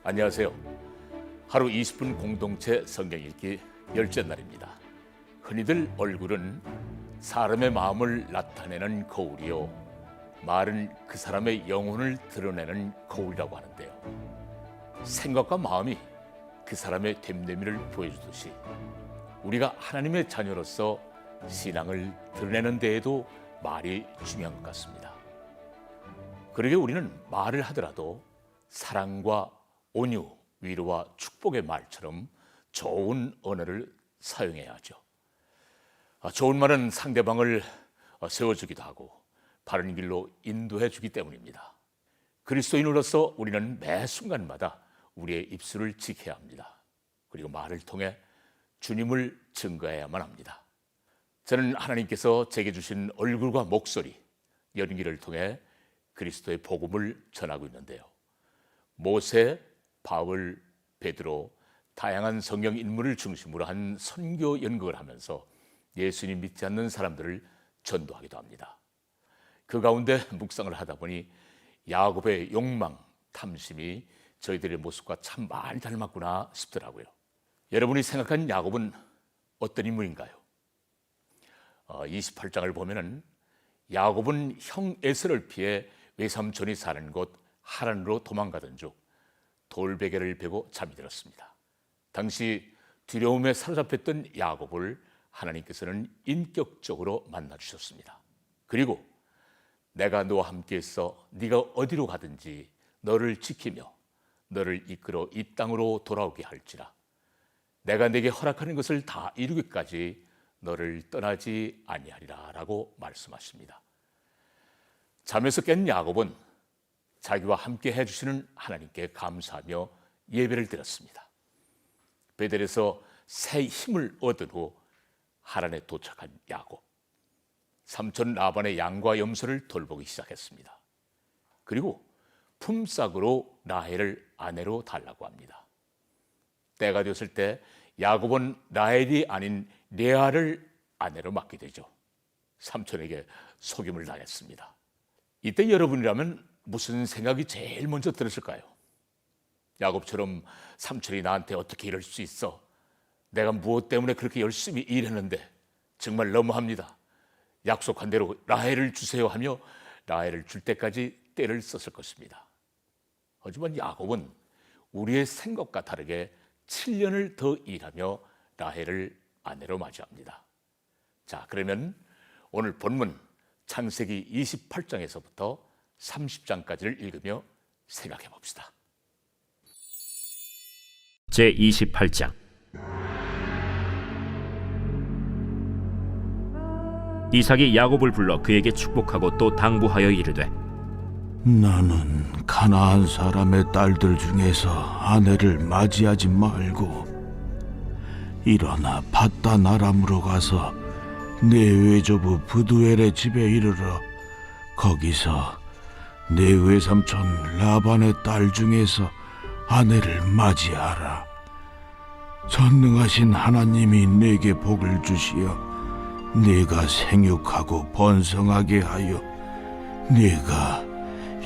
안녕하세요. 하루 20분 공동체 성경 읽기 10째 날입니다. 흔히들 얼굴은 사람의 마음을 나타내는 거울이요, 말은 그 사람의 영혼을 드러내는 거울이라고 하는데요. 생각과 마음이 그 사람의 됨됨이를 보여주듯이 우리가 하나님의 자녀로서 신앙을 드러내는 데에도 말이 중요한 것 같습니다. 그러게 우리는 말을 하더라도 사랑과 온유, 위로와 축복의 말처럼 좋은 언어를 사용해야 하죠. 좋은 말은 상대방을 세워주기도 하고 바른 길로 인도해 주기 때문입니다. 그리스도인으로서 우리는 매 순간마다 우리의 입술을 지켜야 합니다. 그리고 말을 통해 주님을 증거해야만 합니다. 저는 하나님께서 제게 주신 얼굴과 목소리, 연기를 통해 그리스도의 복음을 전하고 있는데요. 모세, 바울, 베드로, 다양한 성경 인물을 중심으로 한 선교 연극을 하면서 예수님 믿지 않는 사람들을 전도하기도 합니다. 그 가운데 묵상을 하다 보니 야곱의 욕망, 탐심이 저희들의 모습과 참 많이 닮았구나 싶더라고요. 여러분이 생각한 야곱은 어떤 인물인가요? 28장을 보면은 야곱은 형 에서를 피해 외삼촌이 사는 곳 하란으로 도망가던 중 돌베개를 베고 잠이 들었습니다. 당시 두려움에 사로잡혔던 야곱을 하나님께서는 인격적으로 만나 주셨습니다. 그리고 내가 너와 함께 있어 네가 어디로 가든지 너를 지키며 너를 이끌어 이 땅으로 돌아오게 할지라. 내가 네게 허락하는 것을 다 이루기까지 너를 떠나지 아니하리라 라고 말씀하십니다. 잠에서 깬 야곱은 자기와 함께 해주시는 하나님께 감사하며 예배를 드렸습니다. 베델에서 새 힘을 얻은 후 하란에 도착한 야곱, 삼촌 라반의 양과 염소를 돌보기 시작했습니다. 그리고 품삯으로 라헬을 아내로 달라고 합니다. 때가 되었을 때 야곱은 라헬이 아닌 레아를 아내로 맡게 되죠. 삼촌에게 속임을 당했습니다. 이때 여러분이라면 무슨 생각이 제일 먼저 들었을까요? 야곱처럼 삼촌이 나한테 어떻게 이럴 수 있어? 내가 무엇 때문에 그렇게 열심히 일했는데 정말 너무합니다. 약속한 대로 라헬을 주세요 하며 라헬을 줄 때까지 때를 썼을 것입니다. 하지만 야곱은 우리의 생각과 다르게 7년을 더 일하며 라헬을 아내로 맞이합니다. 자, 그러면 오늘 본문 창세기 28장에서부터 30장까지를 읽으며 생각해 봅시다. 제28장. 이삭이 야곱을 불러 그에게 축복하고 또 당부하여 이르되, 나는 가나안 사람의 딸들 중에서 아내를 맞이하지 말고 일어나 밧단 아람으로 가서 내 외조부 브두엘의 집에 이르러 거기서 내 외삼촌 라반의 딸 중에서 아내를 맞이하라. 전능하신 하나님이 내게 복을 주시어 네가 생육하고 번성하게 하여 네가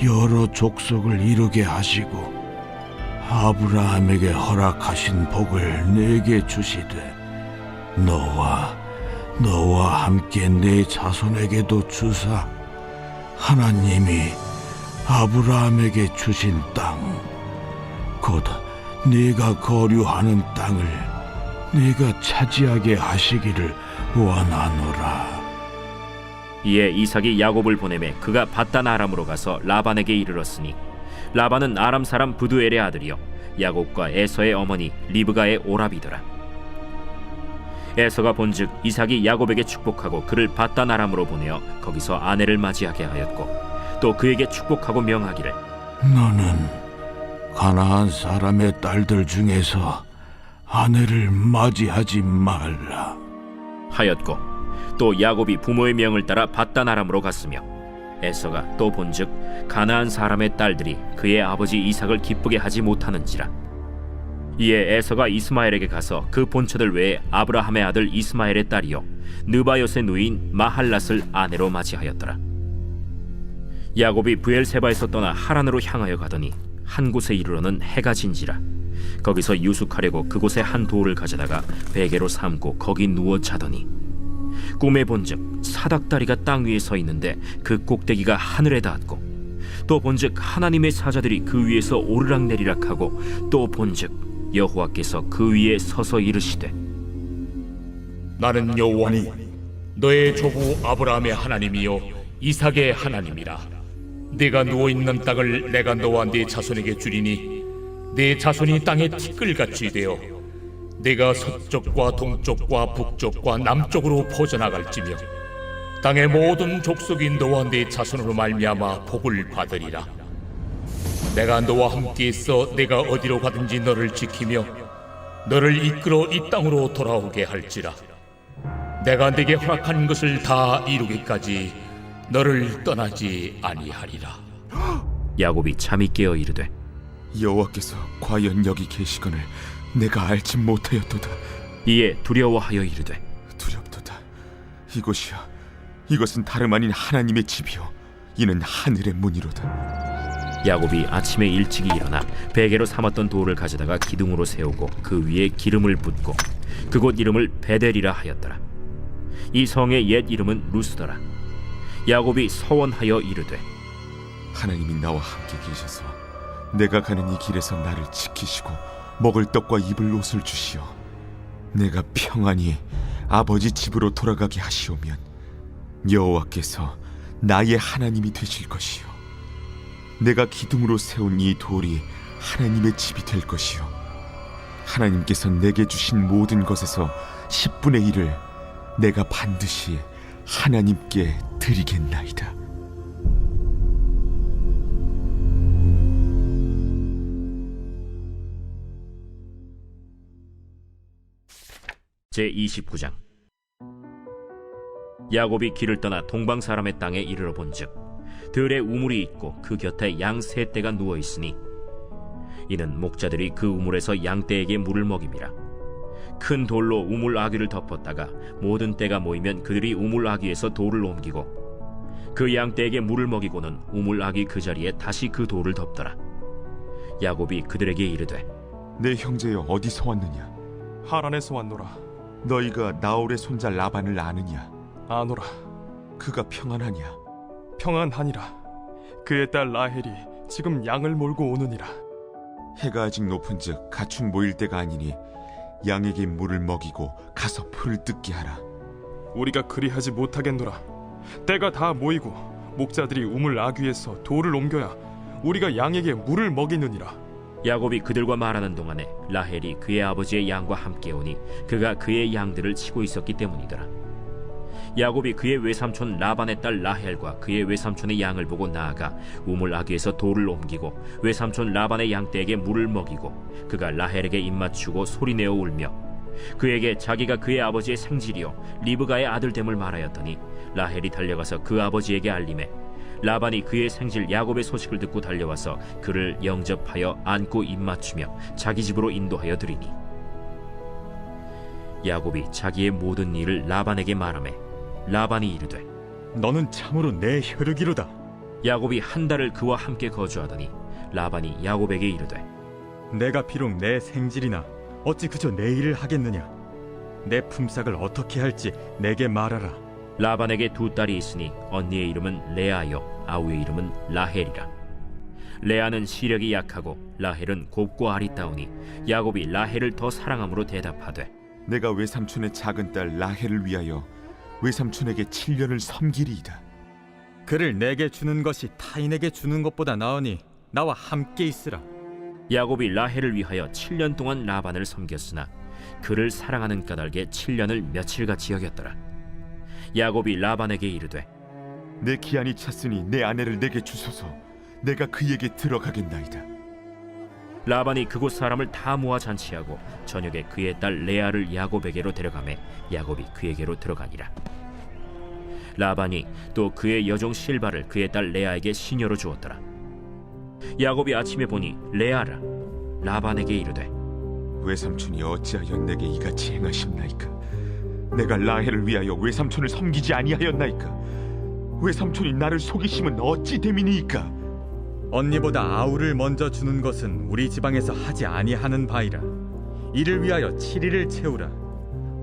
여러 족속을 이루게 하시고 아브라함에게 허락하신 복을 내게 주시되 너와 함께 내 자손에게도 주사 하나님이 아브라함에게 주신 땅, 곧 네가 거류하는 땅을 네가 차지하게 하시기를 원하노라. 이에 이삭이 야곱을 보내매 그가 밧단 아람으로 가서 라반에게 이르렀으니 라반은 아람 사람 브두엘의 아들이요 야곱과 에서의 어머니 리브가의 오라비더라. 에서가 본즉 이삭이 야곱에게 축복하고 그를 밧단 아람으로 보내어 거기서 아내를 맞이하게 하였고 또 그에게 축복하고 명하기를, 너는 가나안 사람의 딸들 중에서 아내를 맞이하지 말라 하였고 또 야곱이 부모의 명을 따라 밧단 아람으로 갔으며 에서가 또 본즉 가나안 사람의 딸들이 그의 아버지 이삭을 기쁘게 하지 못하는지라. 이에 에서가 이스마엘에게 가서 그 본처들 외에 아브라함의 아들 이스마엘의 딸이요 느바요의 누이인 마할랏을 아내로 맞이하였더라. 야곱이 브엘세바에서 떠나 하란으로 향하여 가더니 한 곳에 이르러는 해가 진지라. 거기서 유숙하려고 그곳에 한 돌을 가져다가 베개로 삼고 거기 누워 자더니 꿈에 본즉 사닥다리가 땅 위에 서 있는데 그 꼭대기가 하늘에 닿았고, 또 본즉 하나님의 사자들이 그 위에서 오르락내리락하고, 또 본즉 여호와께서 그 위에 서서 이르시되, 나는 여호와니 너의 조부 아브라함의 하나님이요 이삭의 하나님이라. 네가 누워있는 땅을 내가 너와 네 자손에게 주리니 네 자손이 땅에 티끌같이 되어 네가 서쪽과 동쪽과 북쪽과 남쪽으로 퍼져나갈지며 땅의 모든 족속이 너와 네 자손으로 말미암아 복을 받으리라. 내가 너와 함께 있어 내가 어디로 가든지 너를 지키며 너를 이끌어 이 땅으로 돌아오게 할지라. 내가 네게 허락한 것을 다 이루기까지 너를 떠나지 아니하리라. 야곱이 잠이 깨어 이르되, 여호와께서 과연 여기 계시거늘 내가 알지 못하였도다. 이에 두려워하여 이르되, 두렵도다. 이곳이여, 이것은 다름 아닌 하나님의 집이요 이는 하늘의 문이로다. 야곱이 아침에 일찍이 일어나 베개로 삼았던 돌을 가져다가 기둥으로 세우고 그 위에 기름을 붓고 그곳 이름을 베델이라 하였더라. 이 성의 옛 이름은 루스더라. 야곱이 서원하여 이르되, 하나님이 나와 함께 계셔서 내가 가는 이 길에서 나를 지키시고 먹을 떡과 입을 옷을 주시어 내가 평안히 아버지 집으로 돌아가게 하시오면 여호와께서 나의 하나님이 되실 것이요 내가 기둥으로 세운 이 돌이 하나님의 집이 될 것이요 하나님께서 내게 주신 모든 것에서 10분의 1을 내가 반드시 하나님께 드리겠나이다. 제29장. 야곱이 길을 떠나 동방 사람의 땅에 이르러 본즉 들에 우물이 있고 그 곁에 양 세 떼가 누워 있으니 이는 목자들이 그 우물에서 양 떼에게 물을 먹임이라. 큰 돌로 우물 아귀를 덮었다가 모든 떼가 모이면 그들이 우물 아귀에서 돌을 옮기고 그 양 떼에게 물을 먹이고는 우물 아귀 그 자리에 다시 그 돌을 덮더라. 야곱이 그들에게 이르되, 내 형제여 어디서 왔느냐? 하란에서 왔노라. 너희가 나홀의 손자 라반을 아느냐? 아노라. 그가 평안하냐? 평안하니라. 그의 딸 라헬이 지금 양을 몰고 오느니라. 해가 아직 높은즉 가축 모일 때가 아니니 양에게 물을 먹이고 가서 풀을 뜯게 하라. 우리가 그리하지 못하겠노라. 때가 다 모이고 목자들이 우물 아귀에서 돌을 옮겨야 우리가 양에게 물을 먹이느니라. 야곱이 그들과 말하는 동안에 라헬이 그의 아버지의 양과 함께 오니 그가 그의 양들을 치고 있었기 때문이더라. 야곱이 그의 외삼촌 라반의 딸 라헬과 그의 외삼촌의 양을 보고 나아가 우물 아귀에서 돌을 옮기고 외삼촌 라반의 양떼에게 물을 먹이고 그가 라헬에게 입맞추고 소리내어 울며 그에게 자기가 그의 아버지의 생질이요 리브가의 아들됨을 말하였더니 라헬이 달려가서 그 아버지에게 알림해 라반이 그의 생질 야곱의 소식을 듣고 달려와서 그를 영접하여 안고 입맞추며 자기 집으로 인도하여 드리니 야곱이 자기의 모든 일을 라반에게 말하매 라반이 이르되 너는 참으로 내 혈육이로다. 야곱이 한 달을 그와 함께 거주하더니 라반이 야곱에게 이르되 내가 비록 내 생질이나 어찌 그저 내 일을 하겠느냐. 내 품삯을 어떻게 할지 내게 말하라. 라반에게 두 딸이 있으니 언니의 이름은 레아요 아우의 이름은 라헬이라. 레아는 시력이 약하고 라헬은 곱고 아리따우니 야곱이 라헬을 더 사랑함으로 대답하되 내가 외삼촌의 작은 딸 라헬을 위하여 외삼촌에게 7년을 섬기리이다. 그를 내게 주는 것이 타인에게 주는 것보다 나으니 나와 함께 있으라. 야곱이 라헬을 위하여 7년 동안 라반을 섬겼으나 그를 사랑하는 까닭에 7년을 며칠같이 여겼더라. 야곱이 라반에게 이르되 내 기한이 찼으니 내 아내를 내게 주소서. 내가 그에게 들어가겠나이다. 라반이 그곳 사람을 다 모아 잔치하고 저녁에 그의 딸 레아를 야곱에게로 데려가매 야곱이 그에게로 들어가니라. 라반이 또 그의 여종 실바를 그의 딸 레아에게 시녀로 주었더라. 야곱이 아침에 보니 레아라. 라반에게 이르되 외삼촌이 어찌하여 내게 이같이 행하십나이까? 내가 라헬을 위하여 외삼촌을 섬기지 아니하였나이까? 외삼촌이 나를 속이심은 어찌 됨이니이까? 언니보다 아우를 먼저 주는 것은 우리 지방에서 하지 아니하는 바이라. 이를 위하여 7일을 채우라.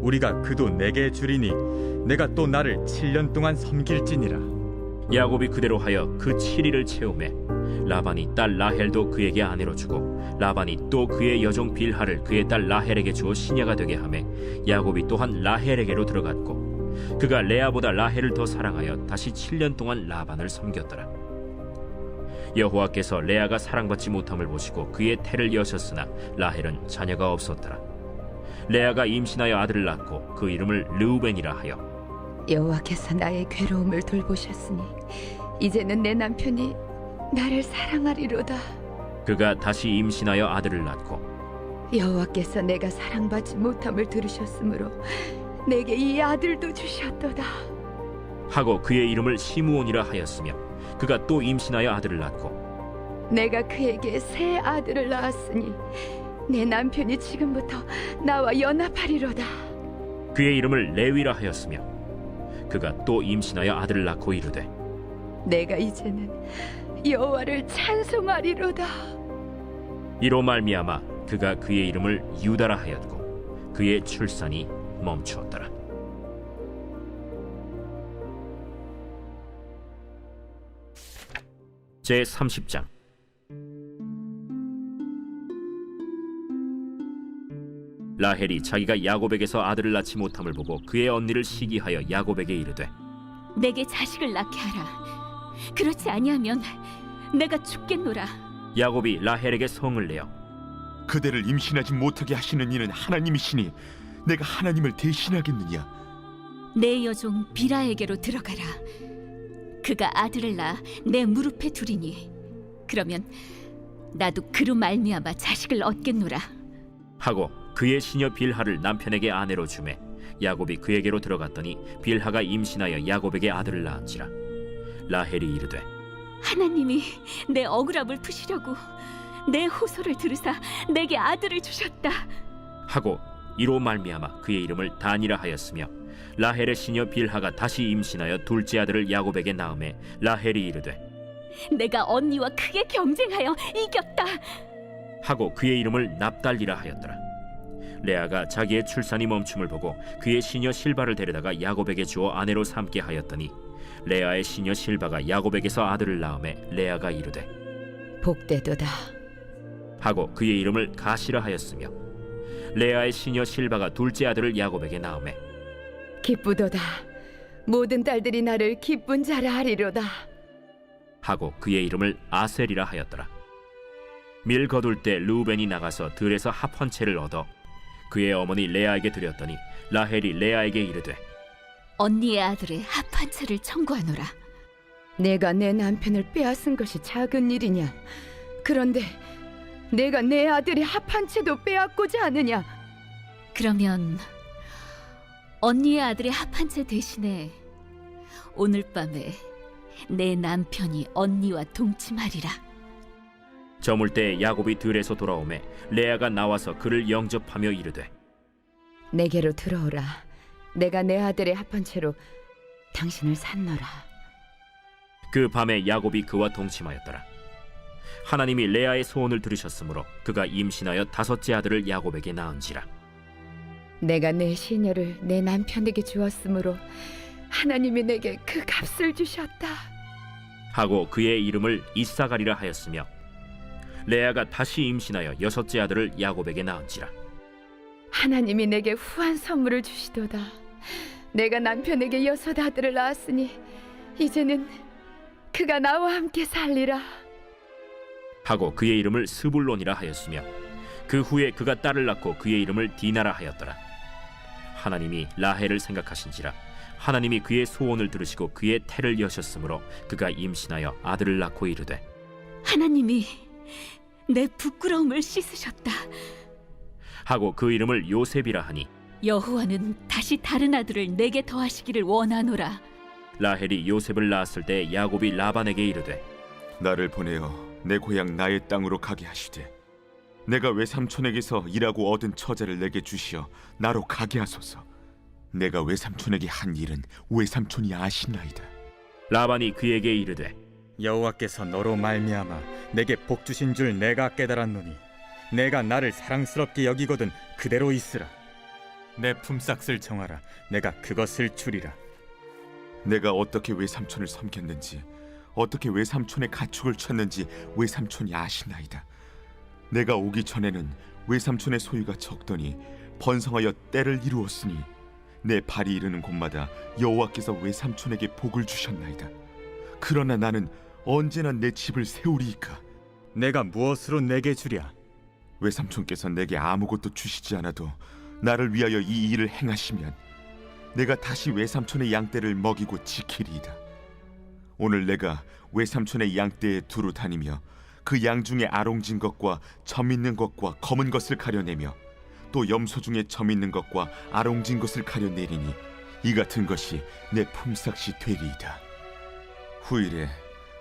우리가 그도 내게 주리니 내가 또 나를 7년 동안 섬길지니라. 야곱이 그대로 하여 그 7일을 채우매 라반이 딸 라헬도 그에게 아내로 주고 라반이 또 그의 여종 빌하를 그의 딸 라헬에게 주어 시녀가 되게 하매 야곱이 또한 라헬에게로 들어갔고 그가 레아보다 라헬을 더 사랑하여 다시 7년 동안 라반을 섬겼더라. 여호와께서 레아가 사랑받지 못함을 보시고 그의 태를 여셨으나 라헬은 자녀가 없었더라. 레아가 임신하여 아들을 낳고 그 이름을 르우벤이라 하여 여호와께서 나의 괴로움을 돌보셨으니 이제는 내 남편이 나를 사랑하리로다. 그가 다시 임신하여 아들을 낳고 여호와께서 내가 사랑받지 못함을 들으셨으므로 내게 이 아들도 주셨도다. 하고 그의 이름을 시므온이라 하였으며 그가 또 임신하여 아들을 낳고 내가 그에게 새 아들을 낳았으니 내 남편이 지금부터 나와 연합하리로다. 그의 이름을 레위라 하였으며 그가 또 임신하여 아들을 낳고 이르되 내가 이제는 여호와를 찬송하리로다. 이로 말미암아 그가 그의 이름을 유다라 하였고 그의 출산이 멈추었더라. 제 30장. 라헬이 자기가 야곱에게서 아들을 낳지 못함을 보고 그의 언니를 시기하여 야곱에게 이르되 내게 자식을 낳게 하라. 그렇지 아니하면 내가 죽겠노라. 야곱이 라헬에게 성을 내어 그대를 임신하지 못하게 하시는 이는 하나님이시니 내가 하나님을 대신하겠느냐? 내 여종 비라에게로 들어가라. 그가 아들을 낳아 내 무릎에 두리니 그러면 나도 그로 말미암아 자식을 얻겠노라. 하고 그의 시녀 빌하를 남편에게 아내로 주매 야곱이 그에게로 들어갔더니 빌하가 임신하여 야곱에게 아들을 낳은지라. 라헬이 이르되 하나님이 내 억울함을 푸시려고 내 호소를 들으사 내게 아들을 주셨다. 하고 이로 말미암아 그의 이름을 단이라 하였으며 라헬의 시녀 빌하가 다시 임신하여 둘째 아들을 야곱에게 낳음에 라헬이 이르되 내가 언니와 크게 경쟁하여 이겼다. 하고 그의 이름을 납달리라 하였더라. 레아가 자기의 출산이 멈춤을 보고 그의 시녀 실바를 데려다가 야곱에게 주어 아내로 삼게 하였더니 레아의 시녀 실바가 야곱에게서 아들을 낳음에 레아가 이르되 복되도다. 하고 그의 이름을 가시라 하였으며 레아의 시녀 실바가 둘째 아들을 야곱에게 낳음에 기쁘도다. 모든 딸들이 나를 기쁜 자라 하리로다. 하고 그의 이름을 아셀이라 하였더라. 밀 거둘 때 르우벤이 나가서 들에서 합 한 채를 얻어 그의 어머니 레아에게 드렸더니 라헬이 레아에게 이르되 언니의 아들의 합 한 채를 청구하노라. 내가 내 남편을 빼앗은 것이 작은 일이냐? 그런데 내가 내 아들의 합 한 채도 빼앗고자 하느냐? 그러면 언니의 아들의 합 한 채 대신에 오늘 밤에 내 남편이 언니와 동침하리라. 저물 때 야곱이 들에서 돌아오매 레아가 나와서 그를 영접하며 이르되 내게로 들어오라. 내가 내 아들의 합 한 채로 당신을 산노라. 그 밤에 야곱이 그와 동침하였더라. 하나님이 레아의 소원을 들으셨으므로 그가 임신하여 다섯째 아들을 야곱에게 낳은지라. 내가 내 시녀를 내 남편에게 주었으므로 하나님이 내게 그 값을 주셨다. 하고 그의 이름을 이사가리라 하였으며 레아가 다시 임신하여 여섯째 아들을 야곱에게 낳은지라. 하나님이 내게 후한 선물을 주시도다. 내가 남편에게 여섯 아들을 낳았으니 이제는 그가 나와 함께 살리라. 하고 그의 이름을 스불론이라 하였으며 그 후에 그가 딸을 낳고 그의 이름을 디나라 하였더라. 하나님이 라헬을 생각하신지라 하나님이 그의 소원을 들으시고 그의 태를 여셨으므로 그가 임신하여 아들을 낳고 이르되 하나님이 내 부끄러움을 씻으셨다. 하고 그 이름을 요셉이라 하니 여호와는 다시 다른 아들을 내게 더하시기를 원하노라. 라헬이 요셉을 낳았을 때 야곱이 라반에게 이르되 나를 보내어 내 고향 나의 땅으로 가게 하시되 내가 외삼촌에게서 일하고 얻은 처자를 내게 주시어 나로 가게 하소서. 내가 외삼촌에게 한 일은 외삼촌이 아시나이다. 라반이 그에게 이르되 여호와께서 너로 말미암아 내게 복 주신 줄 내가 깨달았노니 내가 나를 사랑스럽게 여기거든 그대로 있으라. 내 품삯을 정하라. 내가 그것을 주리라. 내가 어떻게 외삼촌을 섬겼는지, 어떻게 외삼촌의 가축을 쳤는지 외삼촌이 아시나이다. 내가 오기 전에는 외삼촌의 소유가 적더니 번성하여 때를 이루었으니 내 발이 이르는 곳마다 여호와께서 외삼촌에게 복을 주셨나이다. 그러나 나는 언제나 내 집을 세우리이까? 내가 무엇으로 내게 주랴? 외삼촌께서 내게 아무것도 주시지 않아도 나를 위하여 이 일을 행하시면 내가 다시 외삼촌의 양떼를 먹이고 지키리이다. 오늘 내가 외삼촌의 양떼에 두루 다니며 그 양 중에 아롱진 것과 점 있는 것과 검은 것을 가려내며 또 염소 중에 점 있는 것과 아롱진 것을 가려내리니 이 같은 것이 내 품삯이 되리이다. 후일에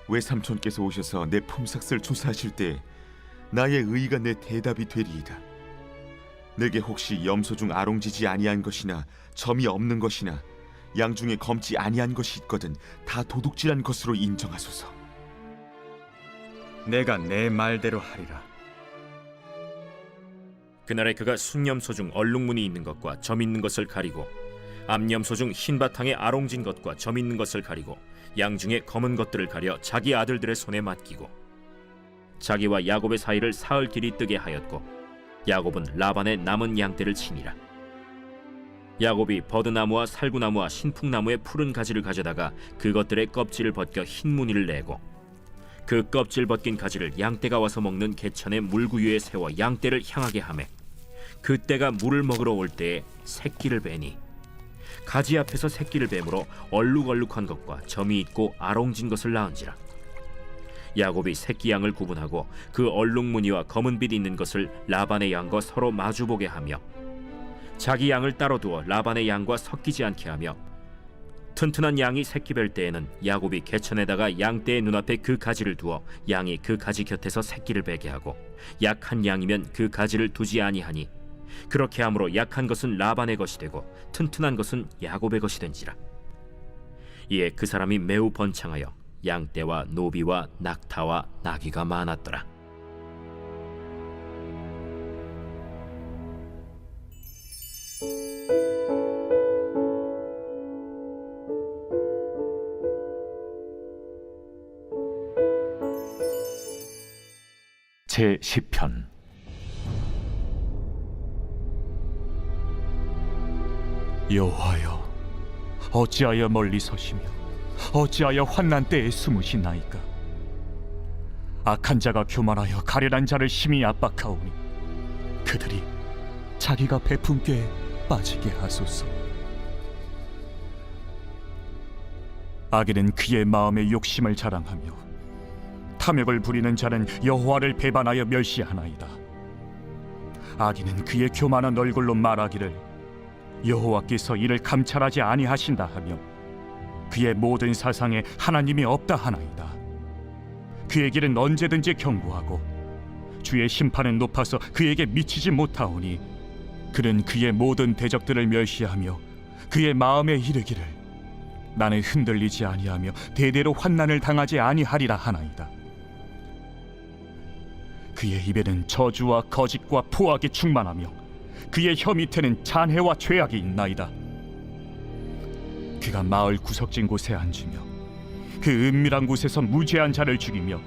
외삼촌께서 오셔서 내 품삯을 조사하실 때 나의 의의가 내 대답이 되리이다. 내게 혹시 염소 중 아롱지지 아니한 것이나 점이 없는 것이나 양 중에 검지 아니한 것이 있거든 다 도둑질한 것으로 인정하소서. 내가 내 말대로 하리라. 그날에 그가 순염소 중 얼룩무늬 있는 것과 점 있는 것을 가리고 암염소 중 흰 바탕에 아롱진 것과 점 있는 것을 가리고 양 중에 검은 것들을 가려 자기 아들들의 손에 맡기고 자기와 야곱의 사이를 사흘 길이 뜨게 하였고 야곱은 라반의 남은 양떼를 치니라. 야곱이 버드나무와 살구나무와 신풍나무의 푸른 가지를 가져다가 그것들의 껍질을 벗겨 흰 무늬를 내고 그 껍질 벗긴 가지를 양떼가 와서 먹는 개천의 물구유에 세워 양떼를 향하게 하매 그때가 물을 먹으러 올 때에 새끼를 베니 가지 앞에서 새끼를 뱀으로 얼룩얼룩한 것과 점이 있고 아롱진 것을 낳은지라. 야곱이 새끼 양을 구분하고 그 얼룩무늬와 검은빛 있는 것을 라반의 양과 서로 마주보게 하며 자기 양을 따로 두어 라반의 양과 섞이지 않게 하며 튼튼한 양이 새끼 뵐 때에는 야곱이 개천에다가 양떼의 눈앞에 그 가지를 두어 양이 그 가지 곁에서 새끼를 베게 하고 약한 양이면 그 가지를 두지 아니하니 그렇게 함으로 약한 것은 라반의 것이 되고 튼튼한 것은 야곱의 것이 된지라. 이에 그 사람이 매우 번창하여 양떼와 노비와 낙타와 나귀가 많았더라. 제 10편. 여호와여, 어찌하여 멀리 서시며 어찌하여 환난 때에 숨으시나이까? 악한 자가 교만하여 가련한 자를 심히 압박하오니 그들이 자기가 베푼 꾀에 빠지게 하소서. 악인은 그의 마음의 욕심을 자랑하며 탐욕을 부리는 자는 여호와를 배반하여 멸시하나이다. 악인은 그의 교만한 얼굴로 말하기를 여호와께서 이를 감찰하지 아니하신다 하며 그의 모든 사상에 하나님이 없다 하나이다. 그의 길은 언제든지 견고하고 주의 심판은 높아서 그에게 미치지 못하오니 그는 그의 모든 대적들을 멸시하며 그의 마음에 이르기를 나는 흔들리지 아니하며 대대로 환난을 당하지 아니하리라 하나이다. 그의 입에는 저주와 거짓과 포악이 충만하며 그의 혀 밑에는 잔해와 죄악이 있나이다. 그가 마을 구석진 곳에 앉으며 그 은밀한 곳에서 무죄한 자를 죽이며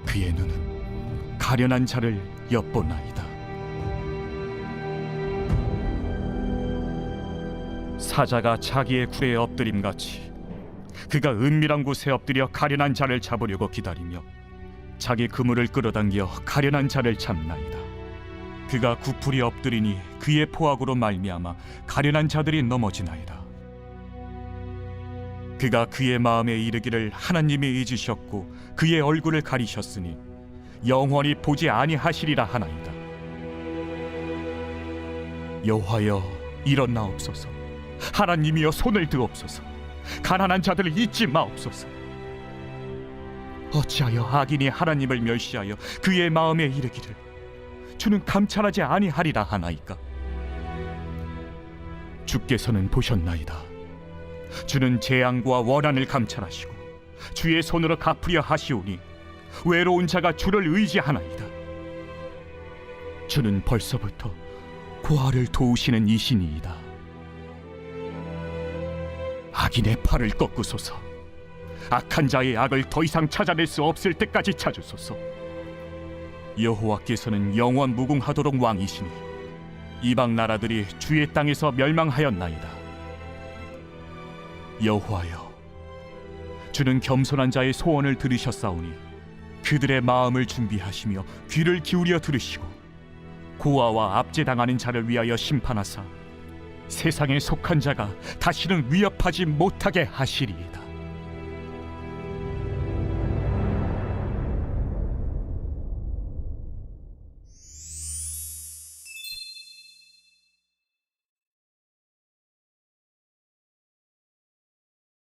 그의 눈은 가련한 자를 엿보나이다. 사자가 자기의 굴에 엎드림같이 그가 은밀한 곳에 엎드려 가련한 자를 잡으려고 기다리며 자기 그물을 끌어당겨 가련한 자를 잡나이다. 그가 구풀이 엎드리니 그의 포악으로 말미암아 가련한 자들이 넘어지나이다. 그가 그의 마음에 이르기를 하나님이 잊으셨고 그의 얼굴을 가리셨으니 영원히 보지 아니하시리라 하나이다. 여호와여 일어나옵소서. 하나님이여 손을 드옵소서. 가난한 자들을 잊지 마옵소서. 어찌하여 악인이 하나님을 멸시하여 그의 마음에 이르기를 주는 감찰하지 아니하리라 하나이까? 주께서는 보셨나이다. 주는 재앙과 원한을 감찰하시고 주의 손으로 갚으려 하시오니 외로운 자가 주를 의지하나이다. 주는 벌써부터 고아를 도우시는 이신이이다. 악인의 팔을 꺾으소서. 악한 자의 악을 더 이상 찾아낼 수 없을 때까지 찾으소서. 여호와께서는 영원 무궁하도록 왕이시니 이방 나라들이 주의 땅에서 멸망하였나이다. 여호와여, 주는 겸손한 자의 소원을 들으셨사오니 그들의 마음을 준비하시며 귀를 기울여 들으시고 고아와 압제당하는 자를 위하여 심판하사 세상에 속한 자가 다시는 위협하지 못하게 하시리이다.